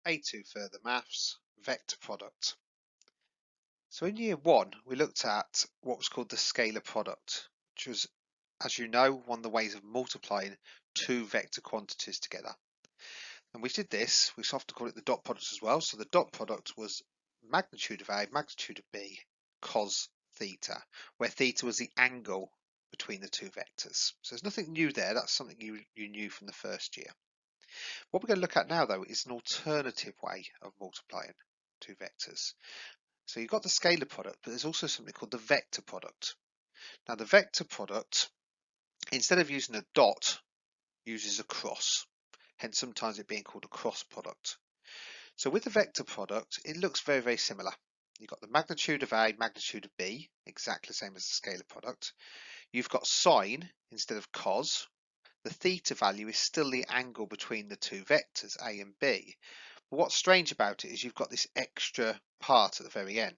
A2 Further Maths, Vector Product. So in year one, we looked at what was called the scalar product, which was, as you know, one of the ways of multiplying two vector quantities together. And we did this, we often call it the dot product as well. So the dot product was magnitude of A, magnitude of B, cos theta, where theta was the angle between the two vectors. So there's nothing new there, that's something you knew from the first year. What we're going to look at now, though, is an alternative way of multiplying two vectors. So you've got the scalar product, but there's also something called the vector product. Now the vector product, instead of using a dot, uses a cross, hence sometimes it being called a cross product. So with the vector product, it looks very, very similar. You've got the magnitude of A, magnitude of B, exactly the same as the scalar product. You've got sine instead of cos. The theta value is still the angle between the two vectors, A and B. But what's strange about it is you've got this extra part at the very end.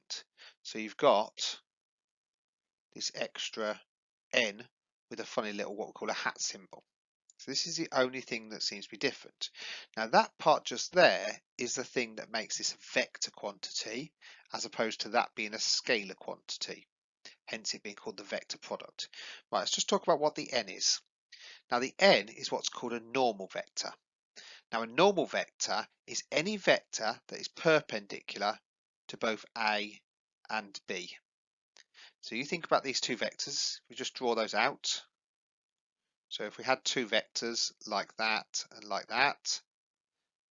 So you've got this extra n with a funny little what we call a hat symbol. So this is the only thing that seems to be different. Now that part just there is the thing that makes this a vector quantity as opposed to that being a scalar quantity, hence it being called the vector product. Right, let's just talk about what the n is. Now the n is what's called a normal vector. Now a normal vector is any vector that is perpendicular to both A and B. So you think about these two vectors, we just draw those out. So if we had two vectors like that and like that,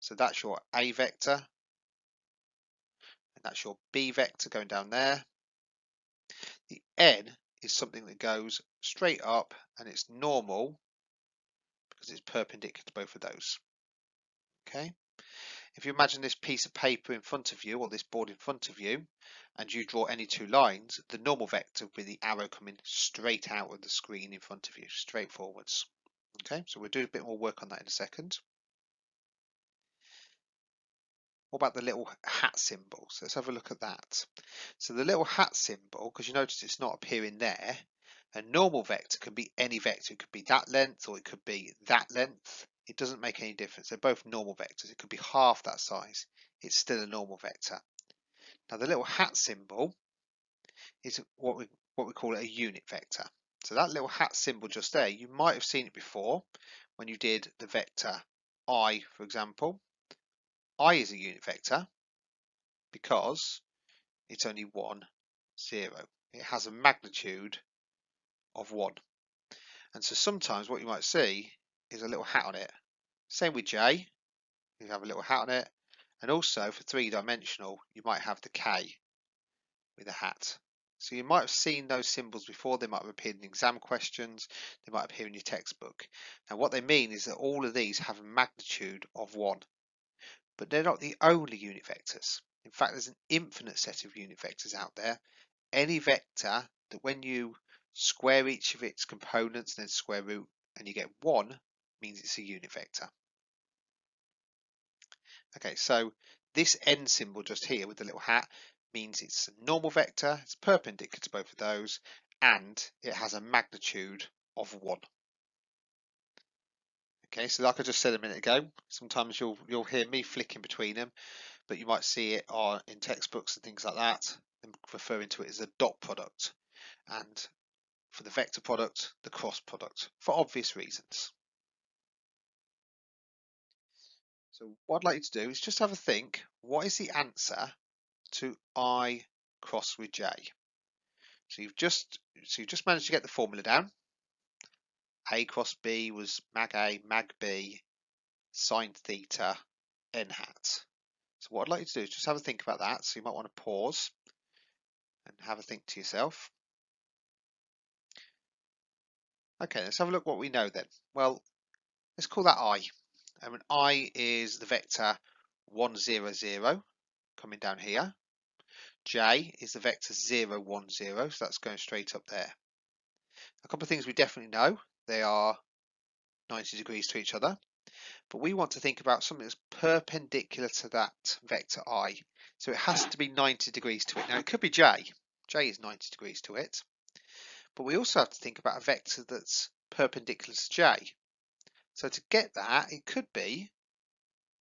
so that's your A vector and that's your B vector going down there. The n is something that goes straight up and it's normal because it's perpendicular to both of those. Okay, if you imagine this piece of paper in front of you or this board in front of you and you draw any two lines, the normal vector will be the arrow coming straight out of the screen in front of you, straight forwards. Okay, so we'll do a bit more work on that in a second. What about the little hat symbol? So let's have a look at that. So the little hat symbol, because you notice it's not appearing there, a normal vector can be any vector. It could be that length or it could be that length. It doesn't make any difference. They're both normal vectors. It could be half that size. It's still a normal vector. Now the little hat symbol is what we call a unit vector. So that little hat symbol just there, you might have seen it before when you did the vector I, for example. I is a unit vector because it's only 1, 0. It has a magnitude of 1. And so sometimes what you might see is a little hat on it. Same with J, you have a little hat on it. And also for three-dimensional, you might have the K with a hat. So you might have seen those symbols before. They might have appeared in exam questions. They might appear in your textbook. Now what they mean is that all of these have a magnitude of 1. But they're not the only unit vectors. In fact, there's an infinite set of unit vectors out there. Any vector that when you square each of its components and then square root and you get 1 means it's a unit vector. Okay, so this n symbol just here with the little hat means it's a normal vector, it's perpendicular to both of those, and it has a magnitude of 1. Okay, so like I just said a minute ago, sometimes you'll hear me flicking between them, but you might see it in textbooks and things like that, and referring to it as a dot product, and for the vector product, the cross product, for obvious reasons. So what I'd like you to do is just have a think, what is the answer to I cross with J? So you've just managed to get the formula down. A cross B was mag A, mag B, sine theta, n hat. So what I'd like you to do is just have a think about that. So you might want to pause and have a think to yourself. Okay, let's have a look what we know then. Well, let's call that I. And I is the vector 1, 0, 0 coming down here. J is the vector 0, 1, 0, so that's going straight up there. A couple of things we definitely know. They are 90 degrees to each other. But we want to think about something that's perpendicular to that vector I. So it has to be 90 degrees to it. Now it could be J. J is 90 degrees to it. But we also have to think about a vector that's perpendicular to J. So to get that, it could be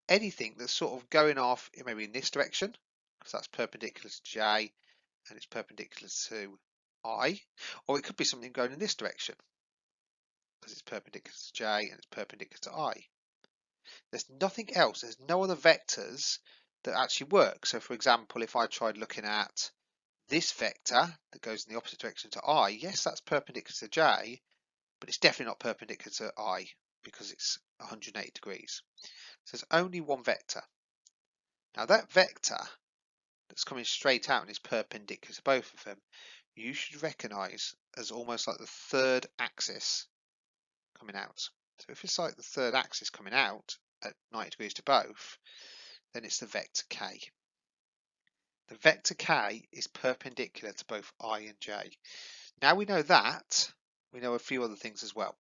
anything that's sort of going off maybe in this direction, because that's perpendicular to J and it's perpendicular to I, or it could be something going in this direction because it's perpendicular to J and it's perpendicular to I. There's nothing else, there's no other vectors that actually work. So for example, if I tried looking at this vector that goes in the opposite direction to I, yes, that's perpendicular to J, but it's definitely not perpendicular to I because it's 180 degrees. So there's only one vector. Now that vector that's coming straight out and is perpendicular to both of them, you should recognize as almost like the third axis coming out. So if it's like the third axis coming out at 90 degrees to both, then it's the vector k. The vector k is perpendicular to both I and j. Now we know that, we know a few other things as well.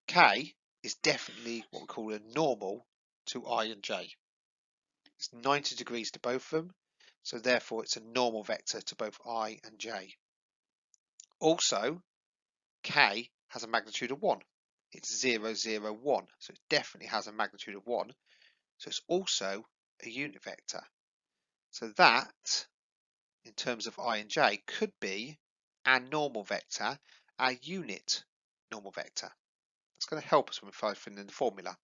K is definitely what we call a normal to I and j. It's 90 degrees to both of them, so therefore it's a normal vector to both I and j. Also, k has a magnitude of 1. It's 0, 0, 1, so it definitely has a magnitude of 1. So it's also a unit vector. So that, in terms of I and j, could be our normal vector, our unit normal vector. That's going to help us when we fill in the formula.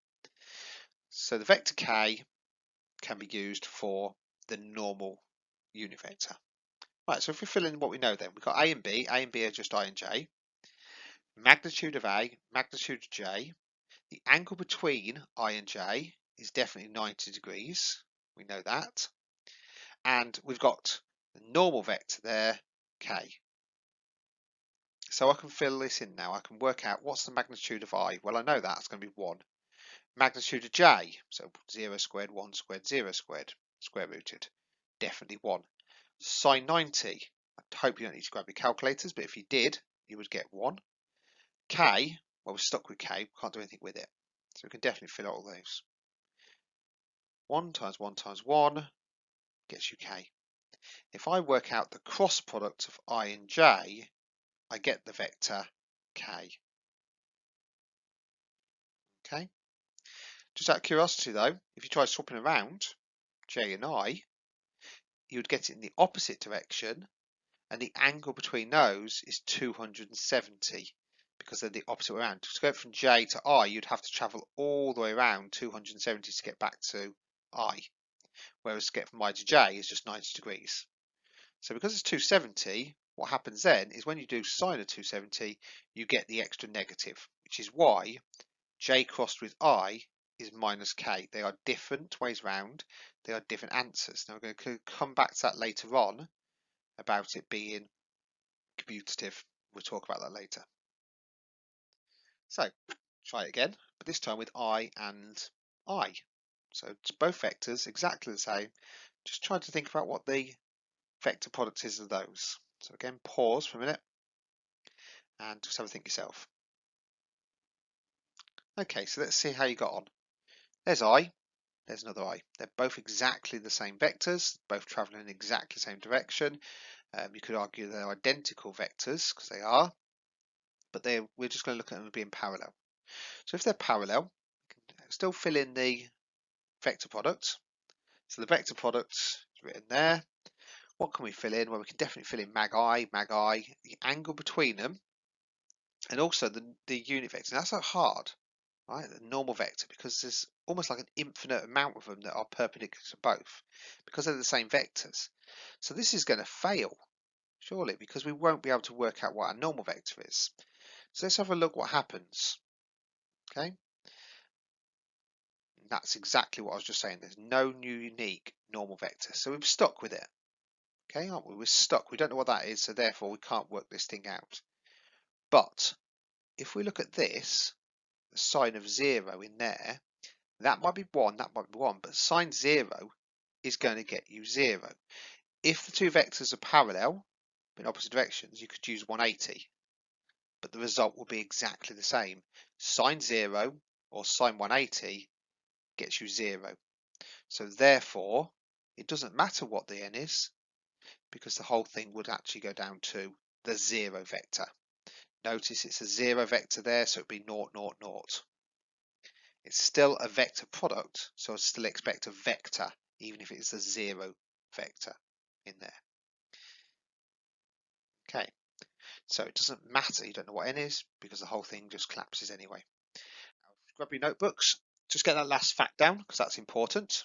So the vector k can be used for the normal unit vector. Right, so if we fill in what we know then, we've got A and B are just I and j. Magnitude of A, magnitude of j. The angle between I and j is definitely 90 degrees. We know that. And we've got the normal vector there, k. So I can fill this in now. I can work out what's the magnitude of I. Well, I know that it's going to be 1. Magnitude of j, so 0 squared, 1 squared, 0 squared, square rooted. Definitely 1. Sine 90. I hope you don't need to grab your calculators, but if you did, you would get 1. K, well, we're stuck with k. We can't do anything with it. So we can definitely fill out all those. 1 times 1 times 1 gets you k. If I work out the cross product of I and j, I get the vector k. Okay. Just out of curiosity though, if you try swapping around j and I, you would get it in the opposite direction, and the angle between those is 270 because they're the opposite way around. To go from j to I, you'd have to travel all the way around 270 to get back to I, whereas to get from I to j is just 90 degrees. So because it's 270, what happens then is when you do sine of 270, you get the extra negative, which is why j crossed with I is minus k. They are different ways round. They are different answers. Now we're going to come back to that later on about it being commutative. We'll talk about that later. So try it again, but this time with I and I. So it's both vectors, exactly the same. Just try to think about what the vector product is of those. So again, pause for a minute and just have a think yourself. Okay, so let's see how you got on. There's I, there's another I. They're both exactly the same vectors, both traveling in exactly the same direction. You could argue they're identical vectors because they are, but we're just going to look at them as being parallel. So if they're parallel, we can still fill in the vector product. So the vector product is written there. What can we fill in? Well, we can definitely fill in mag I, the angle between them, and also the unit vector. Now, that's not hard, right? The normal vector, because there's almost like an infinite amount of them that are perpendicular to both, because they're the same vectors. So this is going to fail, surely, because we won't be able to work out what our normal vector is. So let's have a look what happens. Okay. That's exactly what I was just saying. There's no new unique normal vector. So we're stuck with it. Okay, aren't we? We're stuck. We don't know what that is, so therefore we can't work this thing out. But if we look at this, the sign of 0 in there, that might be 1, that might be 1, but sine 0 is going to get you 0. If the two vectors are parallel, but in opposite directions, you could use 180, but the result will be exactly the same. Sine 0 or sine 180 gets you 0. So therefore, it doesn't matter what the n is, because the whole thing would actually go down to the 0 vector. Notice it's a 0 vector there, so it'd be 0, 0, 0. It's still a vector product, so I still expect a vector, even if it's a 0 vector in there. Okay, so it doesn't matter, you don't know what n is, because the whole thing just collapses anyway. Now, grab your notebooks, just get that last fact down, because that's important.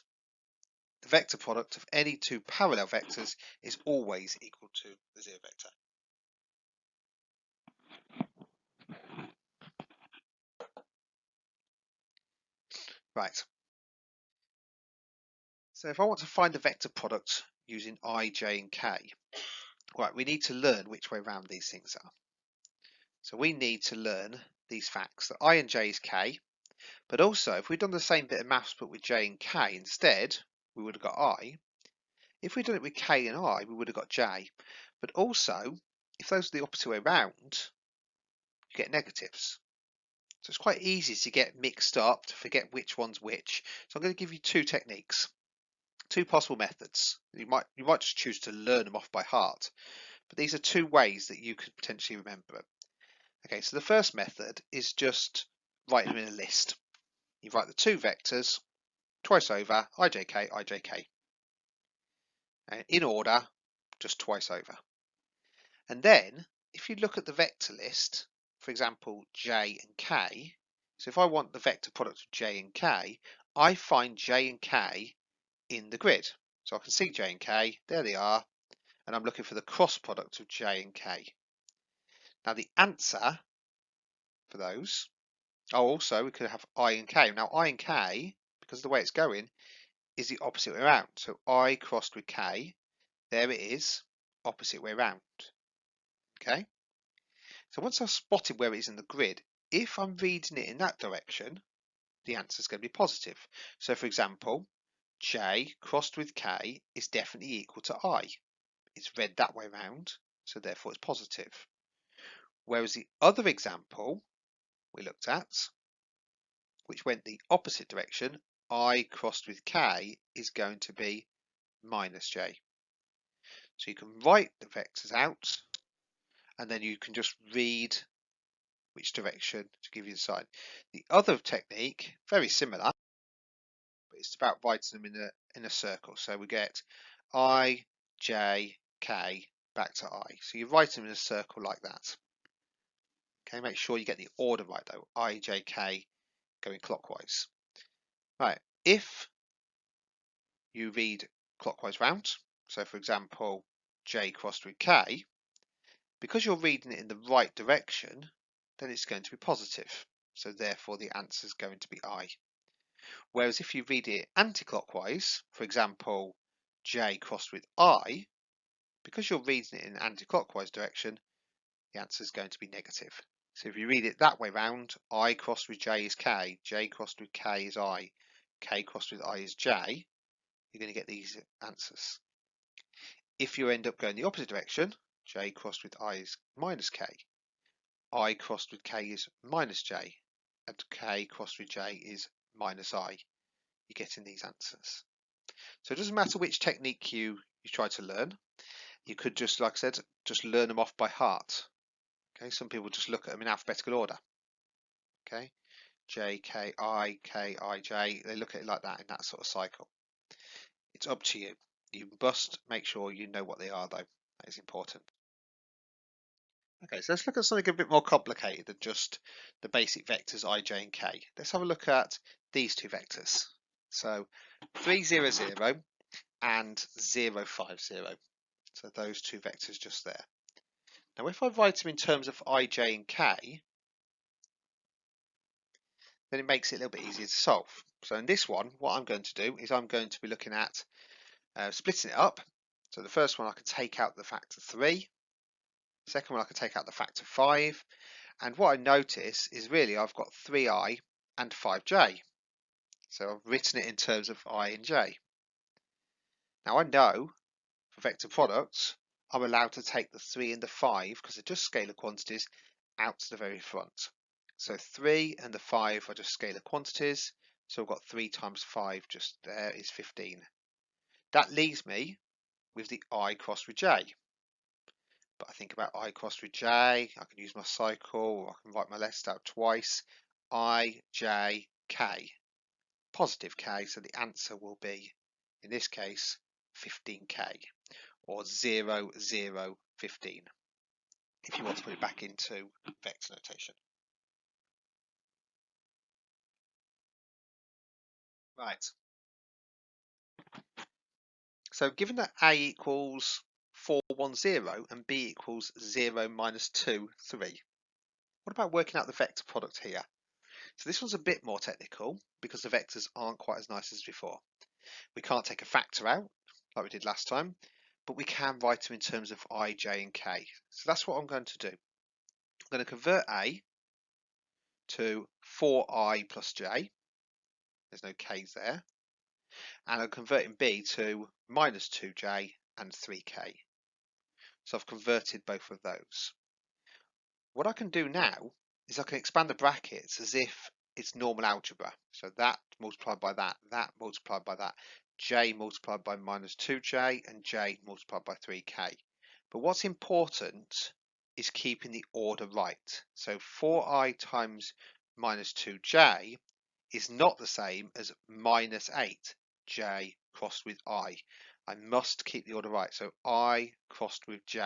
The vector product of any two parallel vectors is always equal to the 0 vector. Right. So if I want to find the vector product using I, j and k, right, we need to learn which way around these things are. So we need to learn these facts that I and j is k, but also if we'd done the same bit of maths but with j and k instead, we would have got I. If we'd done it with k and I, we would have got j. But also, if those are the opposite way around, you get negatives. So it's quite easy to get mixed up, to forget which one's which. So I'm going to give you two techniques, two possible methods. You might just choose to learn them off by heart, but these are two ways that you could potentially remember it. Okay, so the first method is just writing them in a list. You write the two vectors twice over, ijk, ijk, and in order, just twice over. And then, if you look at the vector list, for example, j and k, so if I want the vector product of j and k, I find j and k in the grid. So I can see j and k, there they are, and I'm looking for the cross product of j and k. Now the answer for those, also we could have I and k. Now I and k, because of the way it's going, is the opposite way around. So I crossed with k, there it is, opposite way around. Okay? So once I've spotted where it is in the grid, if I'm reading it in that direction, the answer is going to be positive. So for example, j crossed with k is definitely equal to I. It's read that way around, so therefore it's positive. Whereas the other example we looked at, which went the opposite direction, I crossed with k is going to be minus j. So you can write the vectors out, and then you can just read which direction to give you the sign. The other technique, very similar, but it's about writing them in a circle. So we get I, j, k back to I. So you write them in a circle like that. Okay, make sure you get the order right though. I, j, k going clockwise. Right, if you read clockwise round, so for example, j crossed with k, because you're reading it in the right direction, then it's going to be positive. So therefore the answer is going to be I. Whereas if you read it anti-clockwise, for example, j crossed with I, because you're reading it in an anti-clockwise direction, the answer is going to be negative. So if you read it that way round, I crossed with j is k, j crossed with k is I, k crossed with I is j, you're going to get these answers. If you end up going the opposite direction, j crossed with I is minus k, I crossed with k is minus j, and k crossed with j is minus I. You're getting these answers. So it doesn't matter which technique you try to learn. You could just, like I said, just learn them off by heart. Okay, some people just look at them in alphabetical order. Okay, J, K, I, J. They look at it like that in that sort of cycle. It's up to you. You must make sure you know what they are, though. That is important. Okay, so let's look at something a bit more complicated than just the basic vectors I, J, and K. Let's have a look at these two vectors. So 3, 0, 0 and 0, 5, 0. So those two vectors just there. Now if I write them in terms of I, J and K, then it makes it a little bit easier to solve. So in this one, what I'm going to do is I'm going to be looking at splitting it up. So the first one I can take out the factor 3. Second one I can take out the factor 5. And what I notice is really I've got 3i and 5j. So I've written it in terms of I and j. Now I know for vector products, I'm allowed to take the 3 and the 5 because they're just scalar quantities out to the very front. So 3 and the 5 are just scalar quantities. So I've got 3 times 5 just there is 15. That leaves me with the I crossed with j. But I think about I crossed with j, I can use my cycle, or I can write my list out twice. I, j, k, positive k, so the answer will be, in this case, 15k, or 0, 0, 15, if you want to put it back into vector notation. Right. So given that A equals 4, 1, 0 and B equals 0, minus 2, 3, what about working out the vector product here? So this one's a bit more technical because the vectors aren't quite as nice as before. We can't take a factor out like we did last time, but we can write them in terms of I, j and k. So that's what I'm going to do. I'm going to convert A to 4i plus j. There's no k's there. And I'm converting B to minus 2j and 3k. So I've converted both of those. What I can do now is I can expand the brackets as if it's normal algebra. So that multiplied by that multiplied by that, j multiplied by minus 2j and j multiplied by 3k. But what's important is keeping the order right. So 4i times minus 2j is not the same as minus 8j crossed with I. I must keep the order right. So I crossed with j.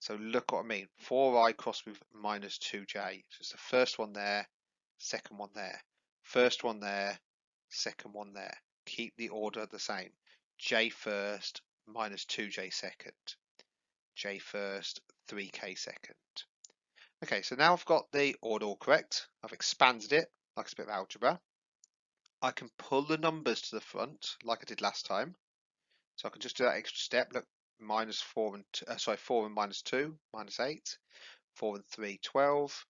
So look what I mean. 4i crossed with minus 2j. So it's the first one there, second one there. First one there, second one there. Keep the order the same. J first, minus 2j second. J first, 3k second. Okay, so now I've got the order all correct. I've expanded it like it's a bit of algebra. I can pull the numbers to the front like I did last time. So I can just do that extra step. Look, minus 4 and 4 and minus 2, minus 8. 4 and 3, 12.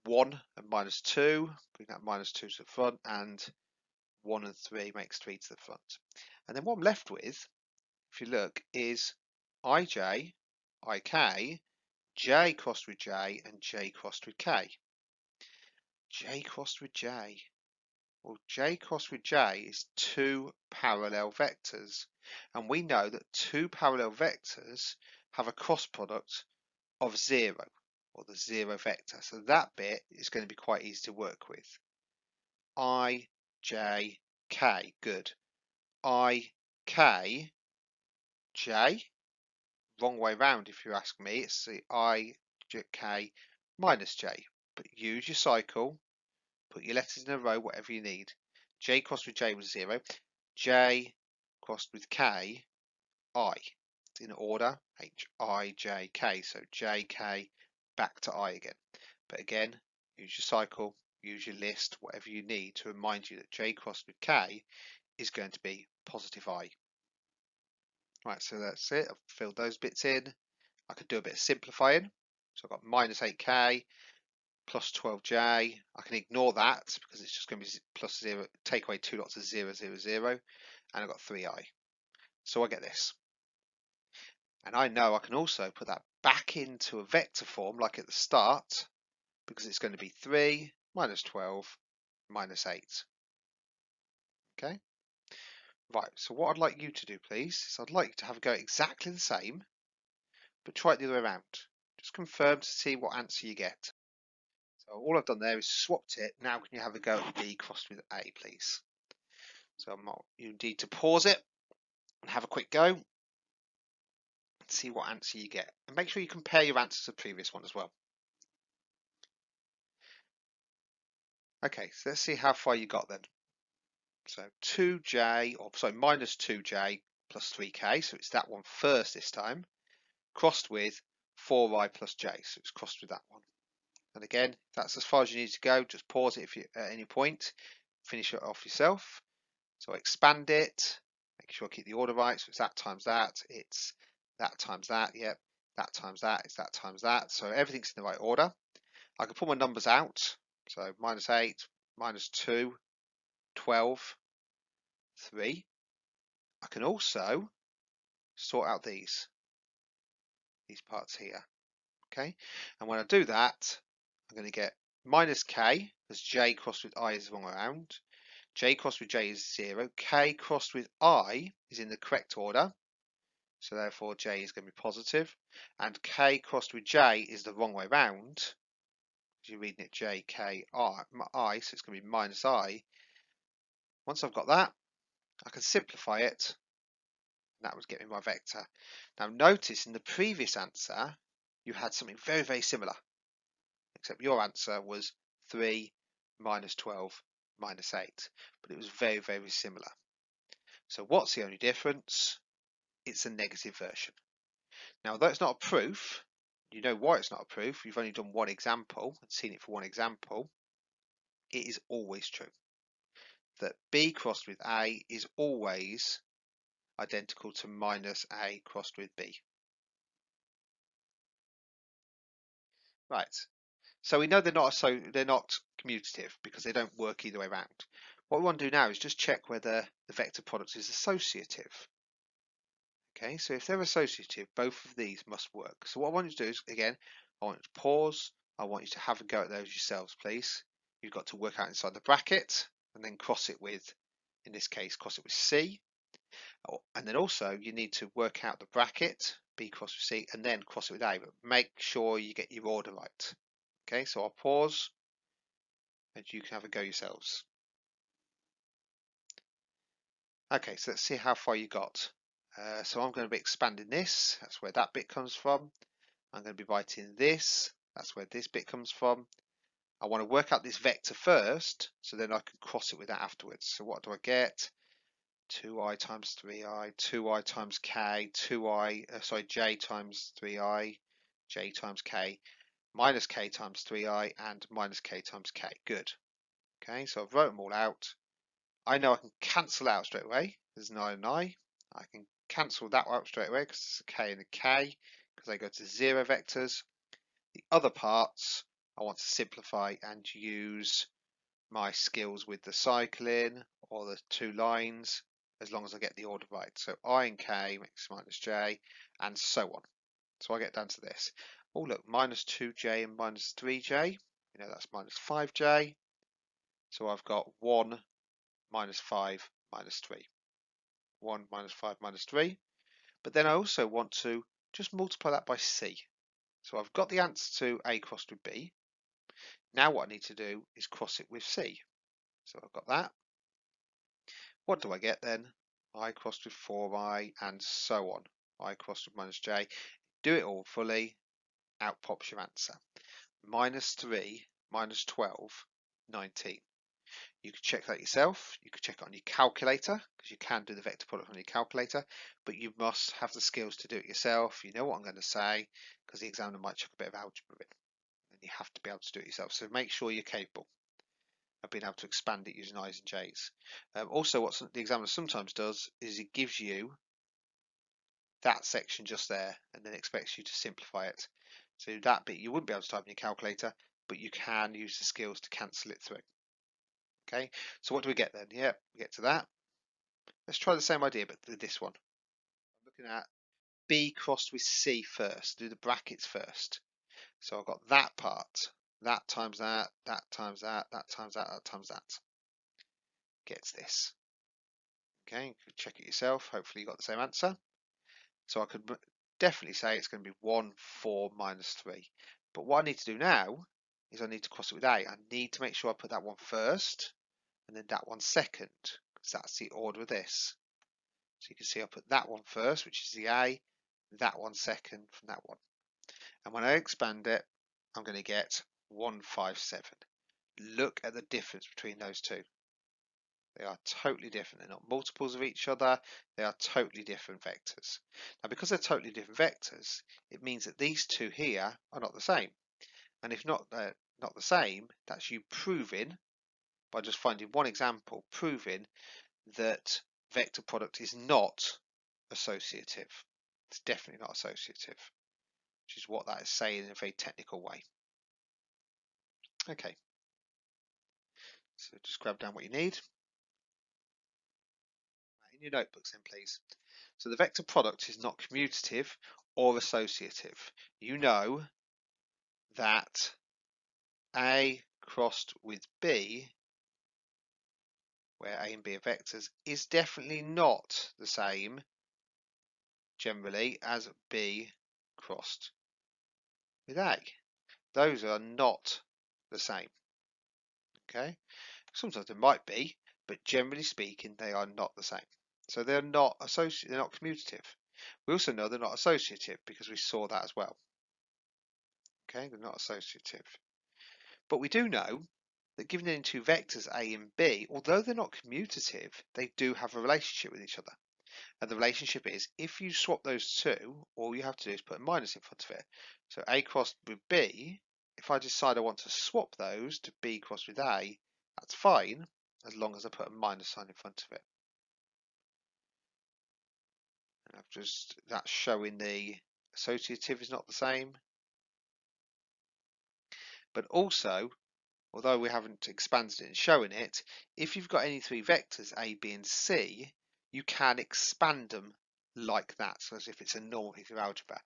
1 and minus 2, bring that minus 2 to the front, and 1 and 3 makes 3 to the front. And then what I'm left with, if you look, is ij, ik, j crossed with j, and j crossed with k. J crossed with j. Well, j crossed with j is two parallel vectors. And we know that two parallel vectors have a cross product of 0, or the 0 vector. So that bit is going to be quite easy to work with. I, j, k. Good. I, k, j. Wrong way round if you ask me. It's the I, j, k minus j. But use your cycle. Put your letters in a row, whatever you need. J crossed with j was 0. J crossed with k, I. It's in order. H, I, j, k. So j, k, back to I again. But again, use your cycle, use your list, whatever you need to remind you that j crossed with k is going to be positive I. Right, so that's it. I've filled those bits in. I could do a bit of simplifying. So I've got minus 8k plus 12j. I can ignore that because it's just going to be plus 0, take away 2 lots of 0, 0, 0, and I've got 3i. So I get this. And I know I can also put that back into a vector form like at the start, because it's going to be 3 minus 12 minus 8. Okay. Right, so what I'd like you to do, please, is I'd like you to have a go exactly the same, but try it the other way around. Just confirm to see what answer you get. So all I've done there is swapped it. Now can you have a go at B crossed with A, please? So you need to pause it and have a quick go and see what answer you get. And make sure you compare your answers to the previous one as well. Okay, so let's see how far you got then. So 2j, or sorry, minus 2j plus 3k, so it's that one first this time, crossed with 4i plus j, so it's crossed with that one. And again, that's as far as you need to go. Just pause it if you at any point, finish it off yourself. So expand it, make sure I keep the order right. So it's that times that, it's that times that, yep, that times that, it's that times that. So everything's in the right order. I can pull my numbers out. So minus 8, minus 2, 12, 3. I can also sort out these parts here. Okay, and when I do that, I'm going to get minus k, because j crossed with I is the wrong way around. J crossed with j is 0. K crossed with I is in the correct order. So therefore j is going to be positive. And k crossed with j is the wrong way round. You're reading it j, k, I, so it's going to be minus I. Once I've got that, I can simplify it. And that would get me my vector. Now notice in the previous answer, you had something very, very similar. Except your answer was 3 minus 12 minus 8. But it was very, very similar. So what's the only difference? It's a negative version. Now, although it's not a proof, you know why it's not a proof. You've only done one example and seen it for one example. It is always true that B crossed with A is always identical to minus A crossed with B. Right. So we know they're not commutative because they don't work either way around. What we want to do now is just check whether the vector product is associative. Okay, so if they're associative, both of these must work. So what I want you to do is, again, I want you to pause. I want you to have a go at those yourselves, please. You've got to work out inside the bracket and then cross it with, in this case, cross it with C. And then also you need to work out the bracket, B cross with C, and then cross it with A, but make sure you get your order right. Okay, so I'll pause and you can have a go yourselves. Okay, so let's see how far you got. So I'm going to be expanding this, that's where that bit comes from. I'm going to be writing this, that's where this bit comes from. I want to work out this vector first, so then I can cross it with that afterwards. So what do I get? 2i times 3i, 2i times k, j times 3i, j times k, minus k times 3i, and minus k times k. Good. Okay, so I've wrote them all out. I know I can cancel out straight away. There's 9 and I. I can cancel that out straight away because it's a k and a k, because they go to 0 vectors. The other parts I want to simplify and use my skills with the cycling or the two lines, as long as I get the order right. So I and k makes minus j, and so on. So I get down to this. Oh look, minus 2j and minus 3j. You know that's minus 5j. So I've got 1 minus 5 minus 3. 1 minus 5 minus 3. But then I also want to just multiply that by c. So I've got the answer to a crossed with b. Now what I need to do is cross it with c. So I've got that. What do I get then? I crossed with 4i and so on. I crossed with minus j. Do it all fully, out pops your answer. Minus 3 minus 12, 19. You can check that yourself. You can check it on your calculator because you can do the vector product on your calculator, but you must have the skills to do it yourself. You know what I'm going to say because the examiner might chuck a bit of algebra in and you have to be able to do it yourself. So make sure you're capable of being able to expand it using I's and J's. Also, what the examiner sometimes does is it gives you that section just there and then expects you to simplify it. So that bit you wouldn't be able to type in your calculator, but you can use the skills to cancel it through. Okay, so what do we get then? Yeah, we get to that. Let's try the same idea, but with this one. I'm looking at B crossed with C first. Do the brackets first. So I've got that part. That times that, that times that, that times that, that times that. Gets this. Okay, you can check it yourself. Hopefully you got the same answer. So I could definitely say it's going to be 1, 4 minus 3. But what I need to do now is I need to cross it with A. I need to make sure I put that one first and then that one second, because that's the order of this. So you can see I put that one first, which is the A, that one second from that one. And when I expand it, I'm going to get 157. Look at the difference between those two. They are totally different. They're not multiples of each other. They are totally different vectors. Now, because they're totally different vectors, it means that these two here are not the same. And if not the same, that's you proving, by just finding one example, proving that vector product is not associative. It's definitely not associative, which is what that is saying in a very technical way. Okay, so just grab down what you need. In your notebooks then, please. So the vector product is not commutative or associative. You know that A crossed with B, where A and B are vectors, is definitely not the same generally as B crossed with A. Those are not the same. Okay, sometimes they might be, but generally speaking, they are not the same. So they're not they're not commutative. We also know they're not associative because we saw that as well. Okay, they're not associative. But we do know that given any two vectors A and B, although they're not commutative, they do have a relationship with each other. And the relationship is, if you swap those two, all you have to do is put a minus in front of it. So A crossed with B, if I decide I want to swap those to B crossed with A, that's fine, as long as I put a minus sign in front of it. And that's showing the associative is not the same. But also, although we haven't expanded it and shown it, if you've got any three vectors, A, B, and C, you can expand them like that, so as if it's a normal piece of algebra.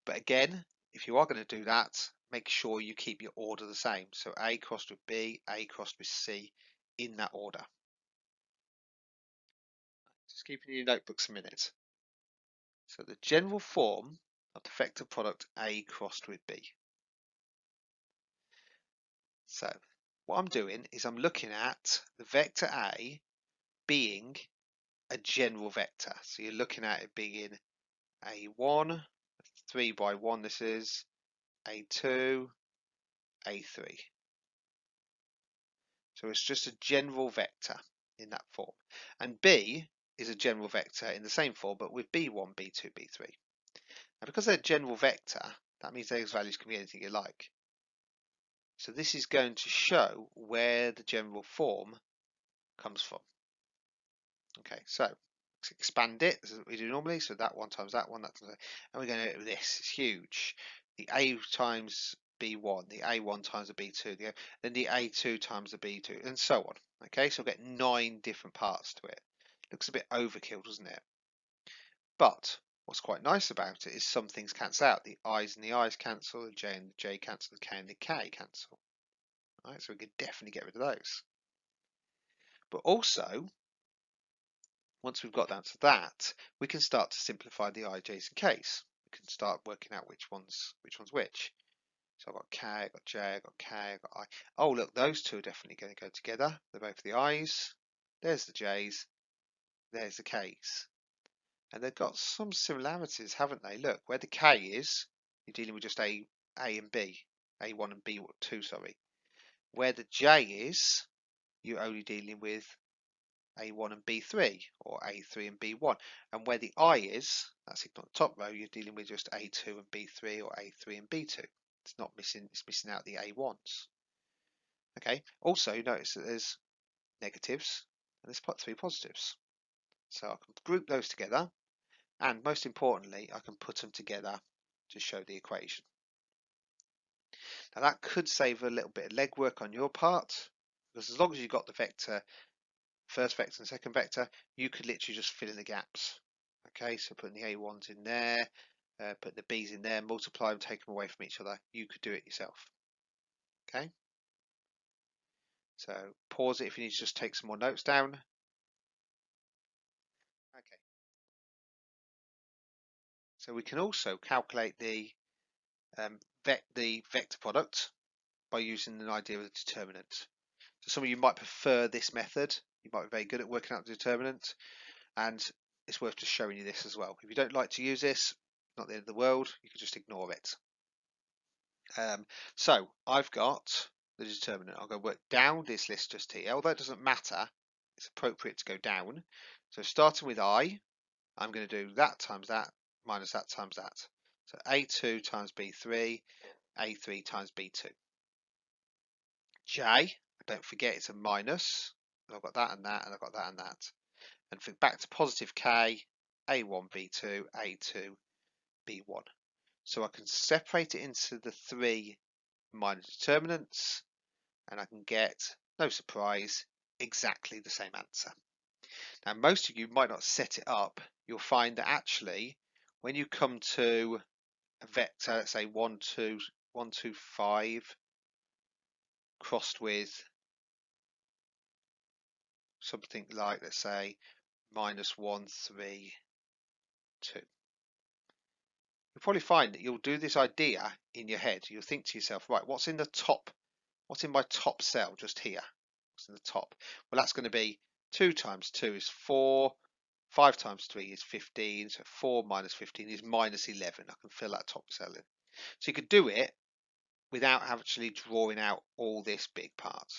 But again, if you are going to do that, make sure you keep your order the same. So A crossed with B, A crossed with C, in that order. Just keep in your notebooks a minute. So the general form of the vector product A crossed with B. So what I'm doing is I'm looking at the vector A being a general vector. So you're looking at it being A1, 3 by 1 this is, A2, A3. So it's just a general vector in that form. And B is a general vector in the same form, but with B1, B2, B3. Now because they're general vector, that means those values can be anything you like. So this is going to show where the general form comes from. Okay, so let's expand it as we do normally. So that one times that one, and we're going to do it with this. It's huge. The A times B1, the A1 times the B2, then the A2 times the B2, and so on. Okay, so we'll get 9 different parts to it. Looks a bit overkill, doesn't it? But what's quite nice about it is some things cancel out. The I's and the I's cancel, the J and the J cancel, the K and the K cancel. All right, so we could definitely get rid of those. But also, once we've got down to that, we can start to simplify the I, J's and K's. We can start working out which one's which. So I've got K, I've got J, I've got K, I've got I. Oh look, those two are definitely going to go together. They're both the I's. There's the J's. There's the K's. And they've got some similarities, haven't they? Look, where the K is, you're dealing with just A and B. A1 and B2, sorry. Where the J is, you're only dealing with A1 and B3 or A3 and B1, and where the I is, that's on the top row, you're dealing with just A2 and B3 or A3 and B2. It's not missing, it's missing out the A1s. Okay, also notice that there's negatives and there's 3 positives. So I can group those together, and most importantly, I can put them together to show the equation. Now that could save a little bit of legwork on your part, because as long as you've got the vector, first vector and second vector, you could literally just fill in the gaps. Okay, so putting the A1s in there, put the B's in there, multiply them, take them away from each other. You could do it yourself. Okay, so pause it if you need to just take some more notes down. Okay, so we can also calculate the vector product by using an idea of the determinant. So some of you might prefer this method. You might be very good at working out the determinant, and it's worth just showing you this as well. If you don't like to use this, not the end of the world, you can just ignore it. So I've got the determinant. I'll go work down this list just here. Although it doesn't matter, it's appropriate to go down. So starting with I, I'm going to do that times that minus that times that. So A2 times B3, A3 times B2. J, don't forget it's a minus. I've got that and that, and I've got that and that. And for back to positive K, A1, B2, A2, B1. So I can separate it into the 3 minor determinants, and I can get, no surprise, exactly the same answer. Now most of you might not set it up. You'll find that actually when you come to a vector, let's say 1, 2, 1, 2, 5 crossed with something like, let's say, minus 1, 3, 2. You'll probably find that you'll do this idea in your head. You'll think to yourself, right, what's in the top what's in my top cell just here? What's in the top? Well, that's going to be 2 times 2 is 4, 5 times 3 is 15, so 4 minus 15 is minus 11. I can fill that top cell in. So you could do it without actually drawing out all this big part.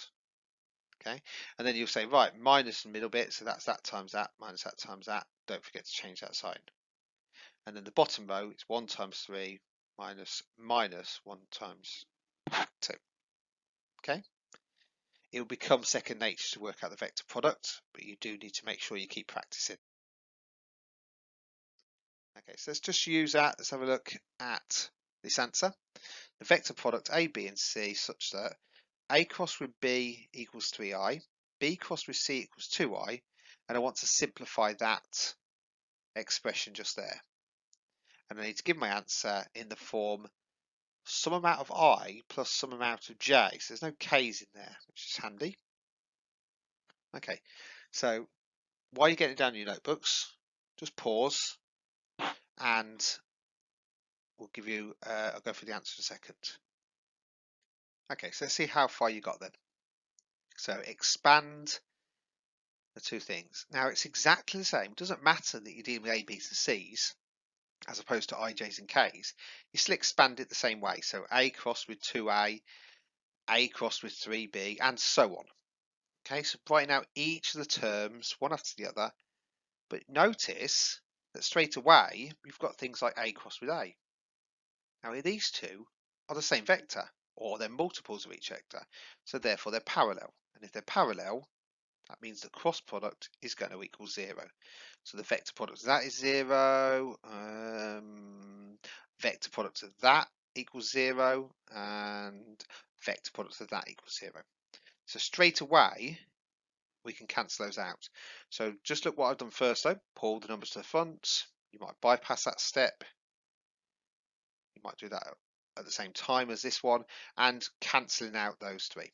Okay, and then you'll say, right, minus the middle bit, so that's that times that, minus that times that. Don't forget to change that sign. And then the bottom row is 1 times 3 minus 1 times 2. Okay, it will become second nature to work out the vector product, but you do need to make sure you keep practicing. Okay, so let's just use that. Let's have a look at this answer. The vector product A, B and C such that A crossed with B equals 3i, B crossed with C equals 2i, and I want to simplify that expression just there. And I need to give my answer in the form some amount of I plus some amount of J. So there's no K's in there, which is handy. Okay, so while you're getting down your notebooks, just pause and we'll give you, I'll go through the answer in a second. Okay, so let's see how far you got then. So expand the two things. Now it's exactly the same. It doesn't matter that you're dealing with A, B's and C's as opposed to I, J's and K's. You still expand it the same way. So A crossed with 2A, A crossed with 3B, and so on. Okay, so writing out each of the terms one after the other. But notice that straight away we've got things like A crossed with A. Now these two are the same vector, or they're multiples of each vector, so therefore they're parallel. And if they're parallel, that means the cross product is going to equal 0. So the vector product of that is 0. Vector product of that equals 0, and vector product of that equals 0. So straight away we can cancel those out. So just look what I've done first though. Pull the numbers to the front. You might bypass that step. You might do that at the same time as this one, and cancelling out those three.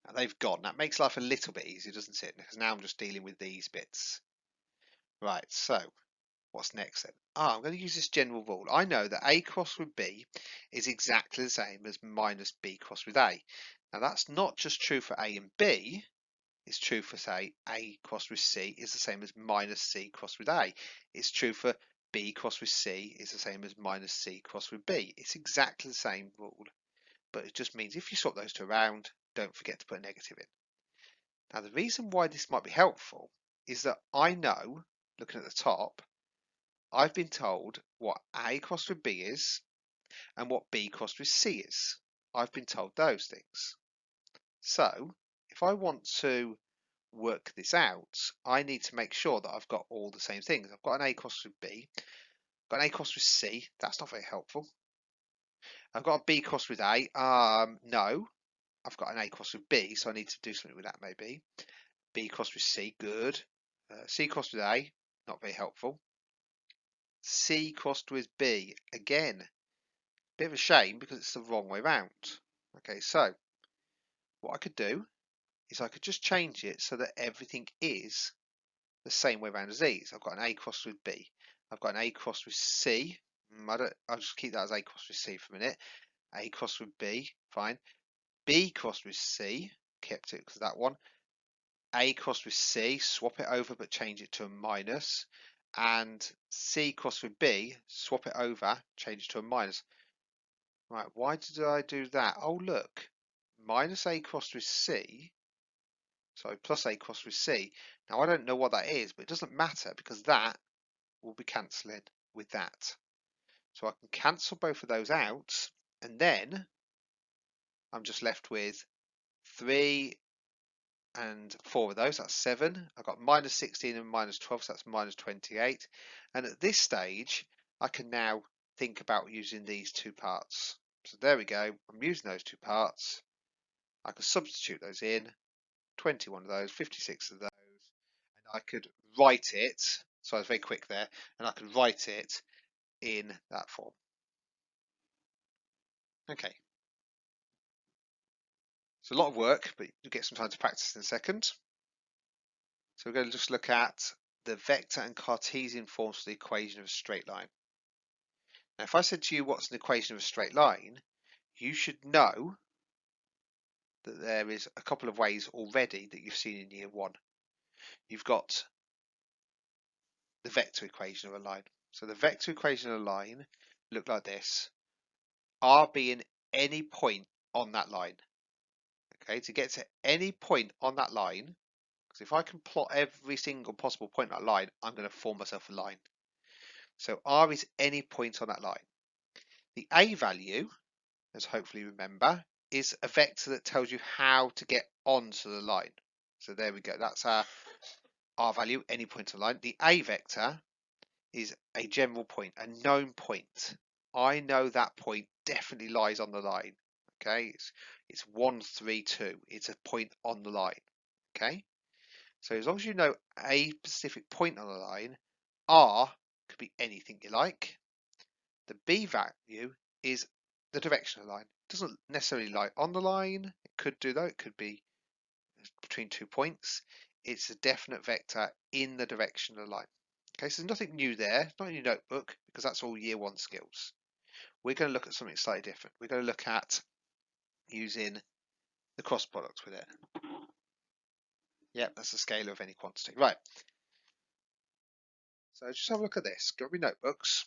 Now they've gone. That makes life a little bit easier, doesn't it? Because now I'm just dealing with these bits. Right, so what's next then? I'm going to use this general rule. I know that A crossed with B is exactly the same as minus B crossed with A. Now that's not just true for A and B. It's true for, say, A crossed with C is the same as minus C crossed with A. It's true for B crossed with C is the same as minus C crossed with B. It's exactly the same rule, but it just means if you swap those two around, don't forget to put a negative in. Now the reason why this might be helpful is that I know, looking at the top, I've been told what A crossed with B is and what B crossed with C is. I've been told those things. So if I want to work this out, I need to make sure that I've got all the same things. I've got an A crossed with B, I've got an A crossed with C, that's not very helpful. I've got a B crossed with A, no. I've got an A crossed with B, so I need to do something with that maybe. B crossed with C, good. C crossed with A, not very helpful. C crossed with B, again, bit of a shame because it's the wrong way round. Okay, so what I could do is I could just change it so that everything is the same way around as these. I've got an A crossed with B. I've got an A crossed with C. I'll just keep that as A crossed with C for a minute. A crossed with B, fine. B crossed with C, kept it because of that one. A crossed with C, swap it over but change it to a minus. And C crossed with B, swap it over, change it to a minus. Right, why did I do that? Oh look, minus A crossed with C, sorry, plus A crossed with C. Now I don't know what that is, but it doesn't matter because that will be cancelling with that. So I can cancel both of those out, and then I'm just left with 3 and 4 of those, that's 7. I've got minus 16 and minus 12, so that's minus 28. And at this stage, I can now think about using these two parts. So there we go, I'm using those two parts. I can substitute those in, 21 of those, 56 of those, and I could write it, so I was very quick there, and I could write it in that form. Okay. It's a lot of work, but you'll get some time to practice in a second. So we're going to just look at the vector and Cartesian forms for the equation of a straight line. Now, if I said to you what's an equation of a straight line, you should know that there is a couple of ways already that you've seen in year one. You've got the vector equation of a line. So the vector equation of a line look like this. R being any point on that line. Okay, to get to any point on that line, because if I can plot every single possible point on that line, I'm going to form myself a line. So R is any point on that line. The A value, as hopefully you remember, is a vector that tells you how to get onto the line. So there we go. That's our R value, any point on the line. The A vector is a general point, a known point. I know that point definitely lies on the line. Okay, it's 1, 3, 2. It's a point on the line. Okay, so as long as you know a specific point on the line, R could be anything you like. The B value is the direction of the line. It doesn't necessarily lie on the line. It could do though. It could be between 2 points. It's a definite vector in the direction of the line. Okay, so there's nothing new there, not in your notebook, because that's all year one skills. We're going to look at something slightly different. We're going to look at using the cross product with it. Yep, that's the scalar of any quantity. Right. So just have a look at this. Go to your notebooks.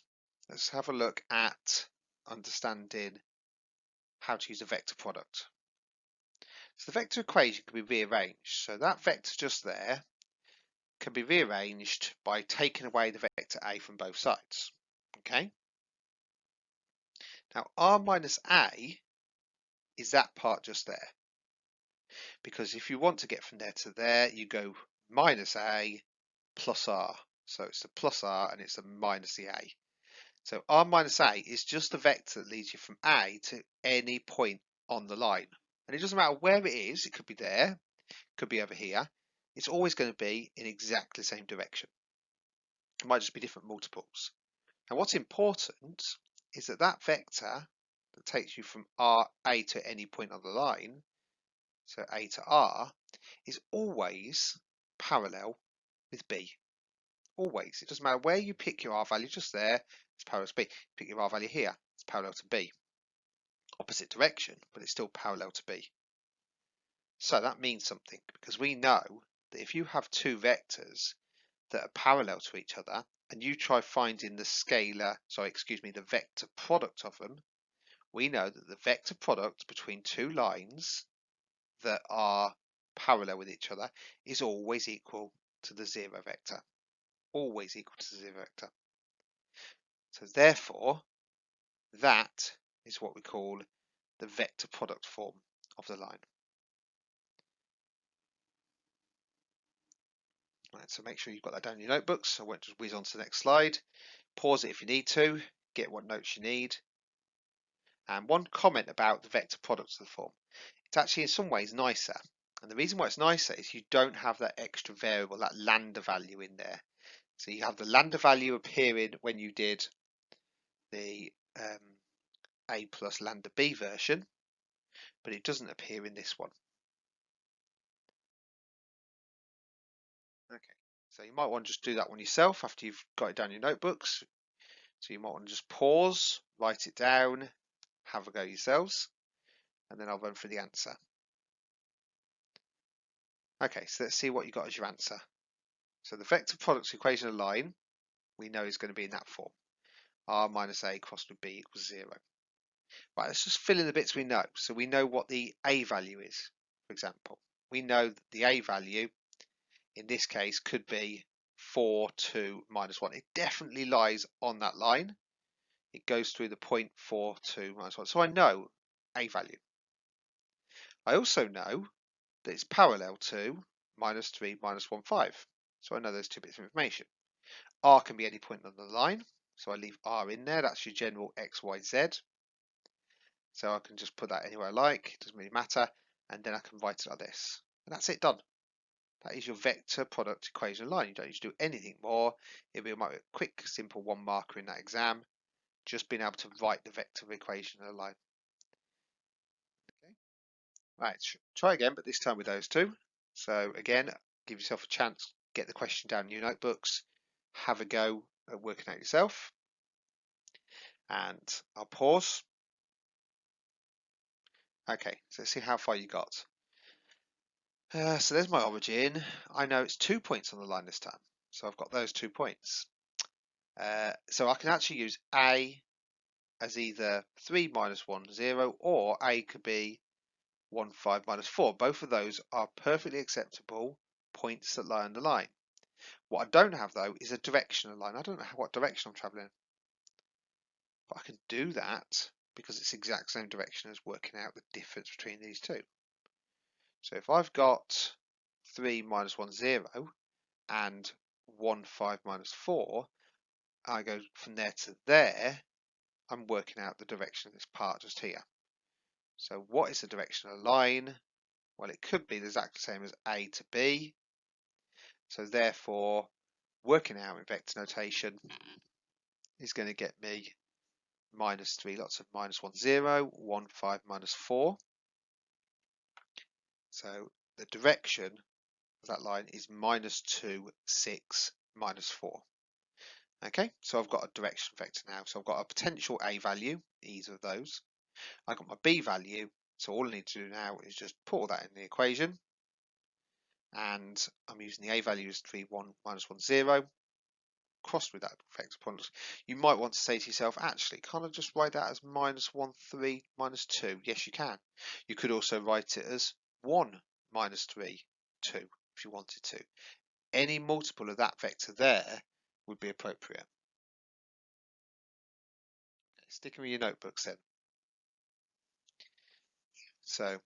Let's have a look at understanding how to use a vector product. So the vector equation can be rearranged. So that vector just there can be rearranged by taking away the vector A from both sides. Okay. Now R minus A is that part just there. Because if you want to get from there to there, you go minus A plus R. So it's the plus R and it's the minus the A. So R minus A is just the vector that leads you from A to any point on the line. And it doesn't matter where it is, it could be there, it could be over here. It's always going to be in exactly the same direction. It might just be different multiples. And what's important is that that vector that takes you from A to any point on the line, so A to R, is always parallel with B. Always. It doesn't matter where you pick your R value, just there, it's parallel to B. Pick your R value here, it's parallel to B. Opposite direction, but it's still parallel to B. So that means something, because we know that if you have two vectors that are parallel to each other, and you try finding the vector product of them, we know that the vector product between two lines that are parallel with each other is always equal to the zero vector. Always equal to the zero vector. So therefore, that is what we call the vector product form of the line. Right, so make sure you've got that down in your notebooks. I won't just whiz on to the next slide. Pause it if you need to, get what notes you need. And one comment about the vector product of the form. It's actually in some ways nicer. And the reason why it's nicer is you don't have that extra variable, that lambda value in there. So you have the lambda value appearing when you did the A plus lambda B version, but it doesn't appear in this one. Okay, so you might want to just do that one yourself after you've got it down in your notebooks. So you might want to just pause, write it down, have a go yourselves, and then I'll run through the answer. Okay, so let's see what you got as your answer. So the vector product equation of line we know is going to be in that form. R minus A crossed with B equals 0. Right, let's just fill in the bits we know. So we know what the A value is, for example. We know that the A value in this case could be 4, 2, minus 1. It definitely lies on that line. It goes through the point 4, 2, minus 1. So I know A value. I also know that it's parallel to minus 3, minus 1, 5. So I know those two bits of information. R can be any point on the line. So I leave R in there. That's your general X, Y, Z. So I can just put that anywhere I like. It doesn't really matter. And then I can write it like this. And that's it, done. That is your vector product equation line. You don't need to do anything more. It'll be a quick, simple one marker in that exam. Just being able to write the vector equation of a line. Okay. Right, try again, but this time with those two. So again, give yourself a chance, get the question down in your notebooks, have a go at working out yourself. And I'll pause. Okay, so let's see how far you got. So there's my origin. I know it's 2 points on the line this time. So I've got those 2 points. So I can actually use A as either 3 minus 1, 0, or A could be 1, 5 minus 4. Both of those are perfectly acceptable points that lie on the line. What I don't have though is a directional line. I don't know what direction I'm travelling. But I can do that because it's the exact same direction as working out the difference between these two. So if I've got 3 minus 1, 0 and 1, 5 minus 4, I go from there to there, I'm working out the direction of this part just here. So what is the direction of a line? Well, it could be the exact same as A to B. So therefore, working out in vector notation is going to get me minus 3 lots of minus 1, 0, 1, 5, minus 4. So the direction of that line is minus 2, 6, minus 4. Okay, so I've got a direction vector now. So I've got a potential A value, either of those. I've got my B value, so all I need to do now is just put all that in the equation. And I'm using the A value as 3, 1, minus 1, 0. Crossed with that vector product. You might want to say to yourself, actually, can't I just write that as minus 1, 3, minus 2? Yes, you can. You could also write it as 1, minus 3, 2, if you wanted to. Any multiple of that vector there would be appropriate. Sticking with your notebooks then. So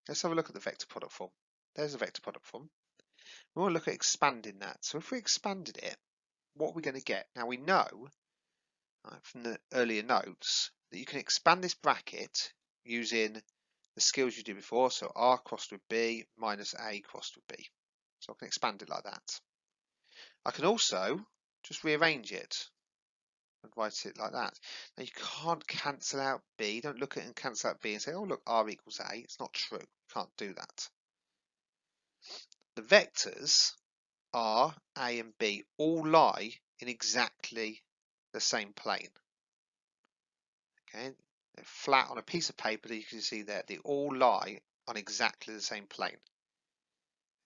let's have a look at the vector product form. There's a vector product form. We want to look at expanding that. So if we expanded it, what are we going to get? Now we know from the earlier notes that you can expand this bracket using the skills you did before. So R crossed with B minus A crossed with B. So I can expand it like that. I can also just rearrange it and write it like that. Now you can't cancel out B. Don't look at it and cancel out B and say, oh look, R equals A. It's not true. You can't do that. The vectors R, A and B all lie in exactly the same plane. Okay, they're flat on a piece of paper that you can see there. They all lie on exactly the same plane.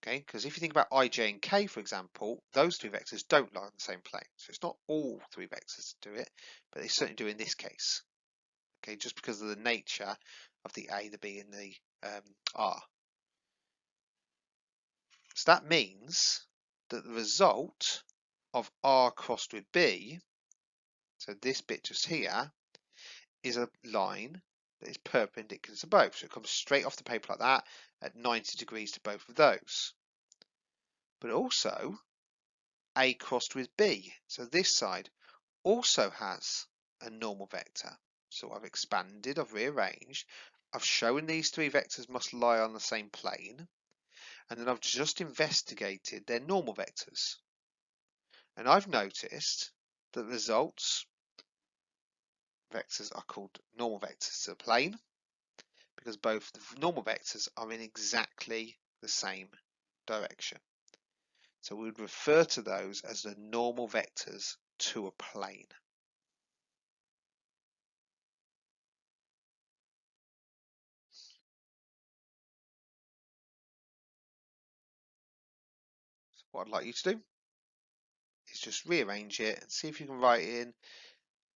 Okay, because if you think about I, J and K, for example, those three vectors don't lie on the same plane. So it's not all three vectors that do it, but they certainly do in this case. Okay, just because of the nature of the A, the B and the R. So that means that the result of R crossed with B, so this bit just here, is a line that is perpendicular to both. So it comes straight off the paper like that at 90 degrees to both of those. But also A crossed with B. So this side also has a normal vector. So I've expanded, I've rearranged, I've shown these three vectors must lie on the same plane, and then I've just investigated their normal vectors. And I've noticed that the results vectors are called normal vectors to the plane because both the normal vectors are in exactly the same direction. So we would refer to those as the normal vectors to a plane. So what I'd like you to do is just rearrange it and see if you can write in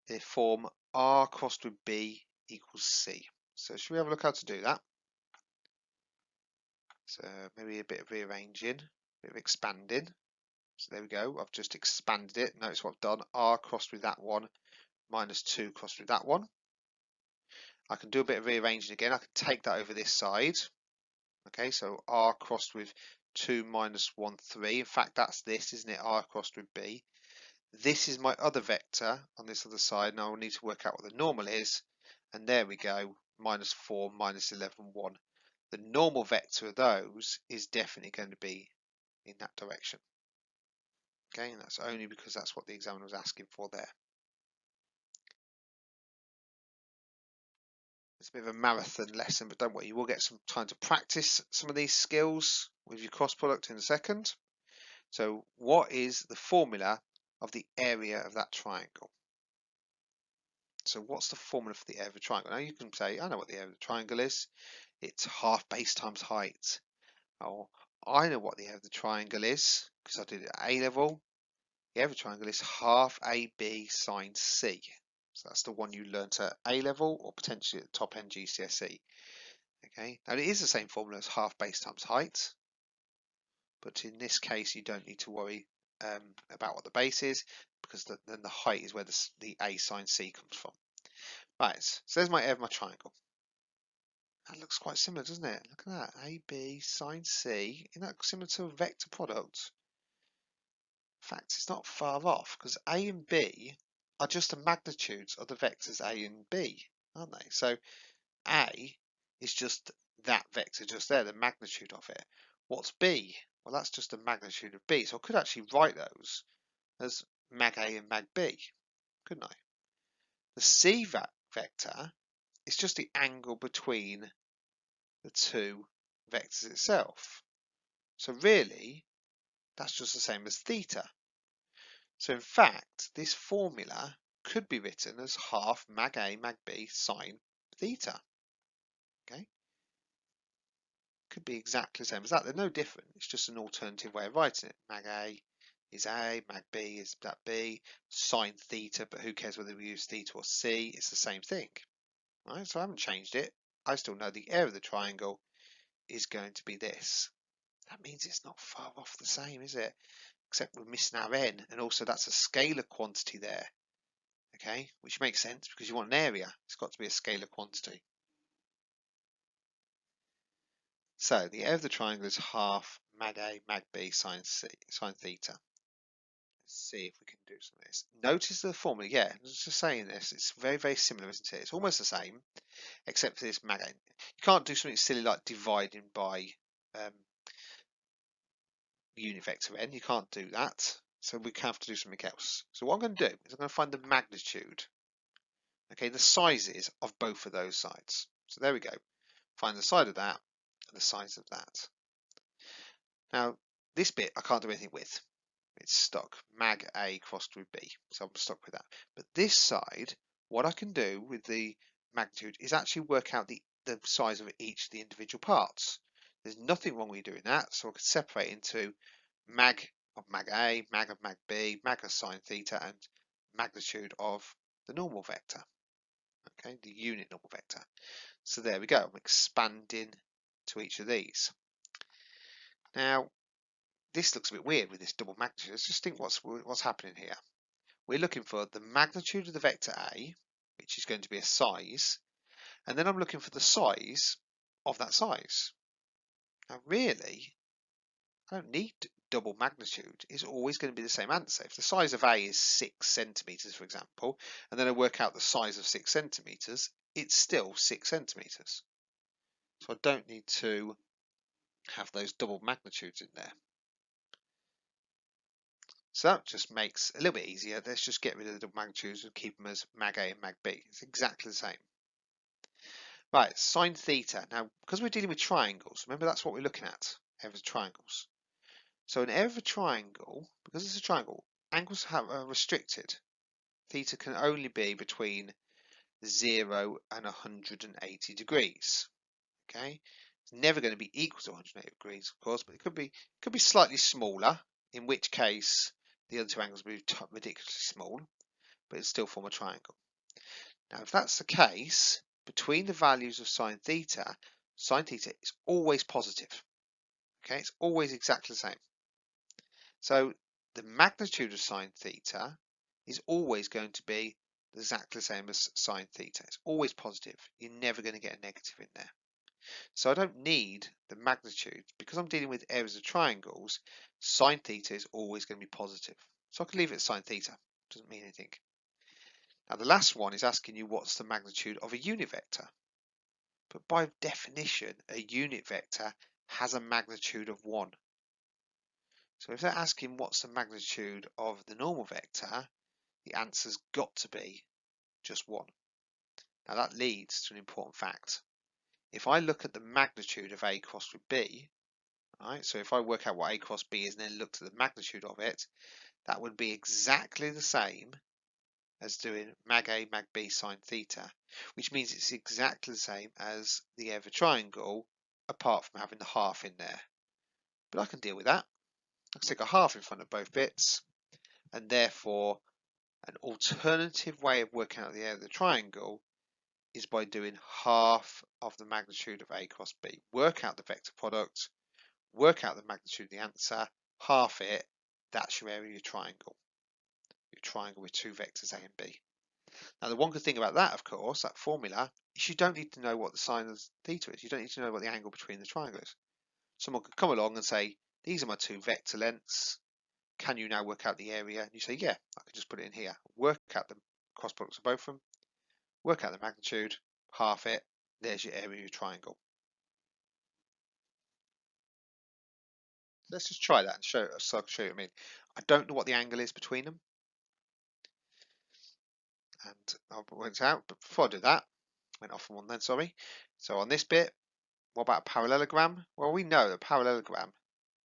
the form R crossed with B equals C. So should we have a look how to do that? So maybe a bit of rearranging, a bit of expanding. So there we go, I've just expanded it. Notice what I've done, R crossed with that one, minus 2 crossed with that one. I can do a bit of rearranging again. I can take that over this side. Okay, so R crossed with 2 minus 1, 3. In fact, that's this, isn't it? R crossed with B. This is my other vector on this other side. Now I need to work out what the normal is. And there we go, minus 4, minus 11, 1. The normal vector of those is definitely going to be in that direction. Okay, and that's only because that's what the examiner was asking for there. It's a bit of a marathon lesson, but don't worry, you will get some time to practice some of these skills with your cross product in a second. So what is the formula of the area of that triangle? So what's the formula for the area of a triangle? Now you can say, I know what the area of the triangle is. It's half base times height. Oh, I know what the area of the triangle is because I did it at A level. The area of the triangle is half AB sine C. So that's the one you learnt at A level or potentially at the top end GCSE. Okay, now it is the same formula as half base times height, but in this case you don't need to worry about what the base is because then the height is where the A sine C comes from. Right, so there's my area of my triangle. That looks quite similar, doesn't it? Look at that, AB sine C. Isn't that similar to a vector product? In fact, it's not far off because A and B are just the magnitudes of the vectors A and B, aren't they? So A is just that vector just there, the magnitude of it. What's B? Well, that's just the magnitude of B. So I could actually write those as mag A and mag B, couldn't I? The C vector is just the angle between the two vectors itself. So really, that's just the same as theta. So in fact, this formula could be written as half mag A mag B sine theta. Okay, could be exactly the same as that. They're no different. It's just an alternative way of writing it. Mag A is A, mag B is that B, sine theta, but who cares whether we use theta or C? It's the same thing. Right, so I haven't changed it. I still know the area of the triangle is going to be this. That means it's not far off the same, is it? Except we're missing our n, and also that's a scalar quantity there. Okay, which makes sense because you want an area. It's got to be a scalar quantity. So the area of the triangle is half mag A mag B sine theta. Let's see if we can do some of this. Notice the formula. Yeah, I was just saying this. It's very, very similar, isn't it? It's almost the same, except for this mag A. You can't do something silly like dividing by unit vector n. You can't do that. So we have to do something else. So what I'm going to do is I'm going to find the magnitude. Okay, the sizes of both of those sides. So there we go. Find the side of that and the size of that. Now, this bit I can't do anything with. It's stuck. Mag A crossed with B. So I'm stuck with that. But this side, what I can do with the magnitude is actually work out the size of each of the individual parts. There's nothing wrong with doing that. So I could separate into mag of mag A, mag of mag B, mag of sine theta, and magnitude of the normal vector. Okay, the unit normal vector. So there we go. I'm expanding to each of these. Now, this looks a bit weird with this double magnitude. Let's just think what's happening here. We're looking for the magnitude of the vector A, which is going to be a size, and then I'm looking for the size of that size. Now, really, I don't need double magnitude. It's always going to be the same answer. If the size of A is 6 centimeters, for example, and then I work out the size of 6 centimeters, it's still 6 centimeters. So I don't need to have those double magnitudes in there. So that just makes it a little bit easier. Let's just get rid of the double magnitudes and keep them as mag A and mag B. It's exactly the same. Right, sine theta. Now, because we're dealing with triangles, remember that's what we're looking at, area of triangles. So an area of a triangle, because it's a triangle, angles are restricted. Theta can only be between 0 and 180 degrees. Okay, it's never going to be equal to 180 degrees, of course, but it could be slightly smaller, in which case the other two angles will be ridiculously small, but it still form a triangle. Now, if that's the case, between the values of sine theta is always positive. Okay, it's always exactly the same. So the magnitude of sine theta is always going to be exactly the same as sine theta. It's always positive. You're never going to get a negative in there. So I don't need the magnitude because I'm dealing with areas of triangles. Sine theta is always going to be positive. So I can leave it at sine theta. Doesn't mean anything. Now the last one is asking you what's the magnitude of a unit vector. But by definition, a unit vector has a magnitude of 1. So if they're asking what's the magnitude of the normal vector, the answer's got to be just 1. Now that leads to an important fact. If I look at the magnitude of A crossed with B, right, so if I work out what A cross B is and then look to the magnitude of it, that would be exactly the same as doing mag A mag B sine theta, which means it's exactly the same as the area of a triangle apart from having the half in there. but I can deal with that. I can stick a half in front of both bits, and therefore an alternative way of working out the area of the triangle is by doing half of the magnitude of A cross B. Work out the vector product, work out the magnitude of the answer, half it, that's your area of your triangle with two vectors A and B. Now the one good thing about that, of course, that formula, is you don't need to know what the sine of theta is. You don't need to know what the angle between the triangle is. Someone could come along and say, these are my two vector lengths. Can you now work out the area? And you say, yeah, I can just put it in here. Work out the cross products of both of them. Work out the magnitude, half it. There's your area of your triangle. Let's just try that and show so I can show you what I mean. I don't know what the angle is between them. And I'll point it out, but before I do that, went off on one then, sorry. So on this bit, what about a parallelogram? Well, we know that a parallelogram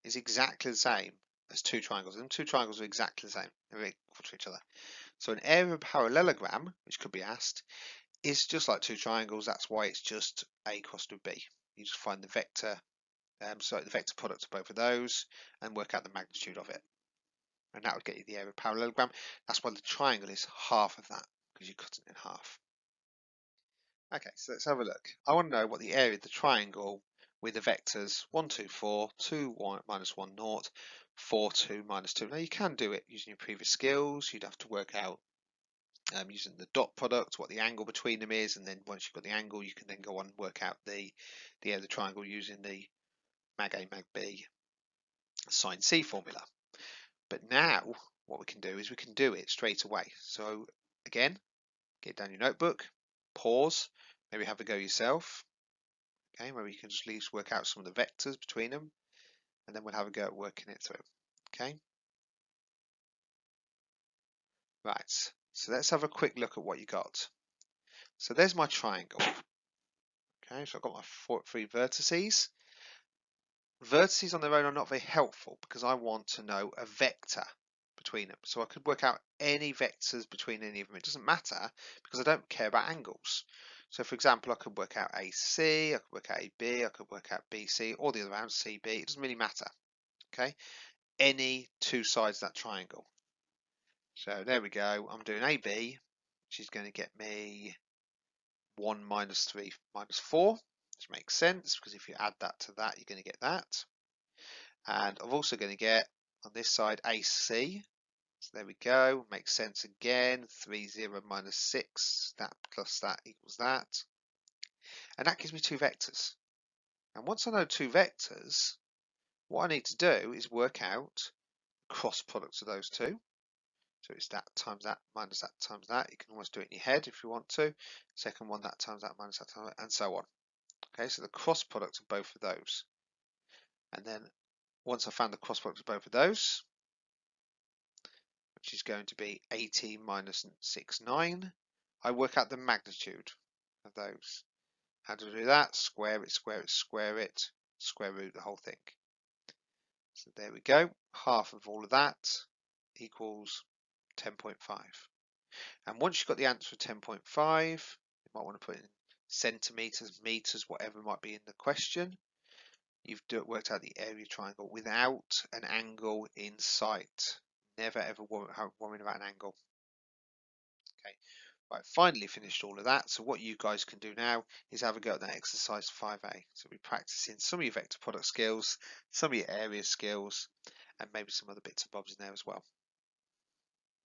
is exactly the same as two triangles. And two triangles are exactly the same. They're equal to each other. So an area of a parallelogram, which could be asked, is just like two triangles. That's why it's just A crossed with B. You just find the vector, the vector product of both of those and work out the magnitude of it. And that would get you the area of a parallelogram. That's why the triangle is half of that, because you cut it in half. Okay, so let's have a look. I want to know what the area of the triangle with the vectors 1, 2, 4, 2, 1, minus 1, 0, 4, 2, minus 2. Now you can do it using your previous skills. You'd have to work out using the dot product what the angle between them is, and then once you've got the angle, you can then go on and work out the area of the triangle using the mag A, mag B sine C formula. But now what we can do is we can do it straight away. So again, get down your notebook, pause, maybe have a go yourself. Okay, maybe you can just at least work out some of the vectors between them, and then we'll have a go at working it through. Okay. Right, so let's have a quick look at what you got. So there's my triangle. Okay, so I've got my three vertices. Vertices on their own are not very helpful because I want to know a vector between them. So I could work out any vectors between any of them. It doesn't matter because I don't care about angles. So for example, I could work out AC, I could work out AB, I could work out BC, or the other way around, CB. It doesn't really matter. Okay, any two sides of that triangle. So there we go. I'm doing AB, which is going to get me 1 minus 3 minus 4, which makes sense because if you add that to that, you're going to get that. And I'm also going to get on this side AC. So there we go. Makes sense again. 3, 0 minus 6. That plus that equals that. And that gives me two vectors. And once I know two vectors, what I need to do is work out cross products of those two. So it's that times that minus that times that. You can almost do it in your head if you want to. Second one, that times that minus that times that, and so on. Okay, so the cross product of both of those. And then once I've found the cross product of both of those, which is going to be 18 minus 6, 9, I work out the magnitude of those. How to do that? Square it, square it, square it, square root the whole thing. So there we go. Half of all of that equals 10.5. And once you've got the answer of 10.5, you might want to put in centimeters, meters, whatever might be in the question. You've worked out the area triangle without an angle in sight. Never ever worrying about an angle. Okay, right, finally finished all of that. So what you guys can do now is have a go at that exercise 5A. So we're practicing some of your vector product skills, some of your area skills, and maybe some other bits and bobs in there as well.